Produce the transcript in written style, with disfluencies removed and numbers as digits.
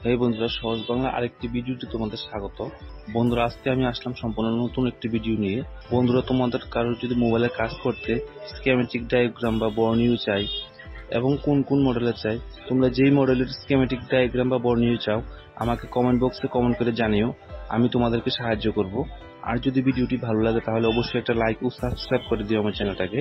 এই বন্ধুরা, সহজ বাংলা আরেকটি ভিডিওতে তোমাদের স্বাগত। বন্ধুরা, আজকে আমি আসলাম সম্পূর্ণ নতুন একটি ভিডিও নিয়ে। বন্ধুরা, তোমাদের কারোর যদি মোবাইলে কাজ করতে স্কিমেটিক ডায়াগ্রাম বা বর্ণীয় চাই এবং কোন কোন মডেলের চাই, তোমরা যেই মডেলের স্কিমেটিক ডায়াগ্রাম বা বর্ণীয় চাও আমাকে কমেন্ট বক্সে কমেন্ট করে জানিও, আমি তোমাদেরকে সাহায্য করব। আর যদি ভিডিওটি ভালো লাগে তাহলে অবশ্যই একটা লাইক ও সাবস্ক্রাইব করে দিও আমার চ্যানেলটাকে।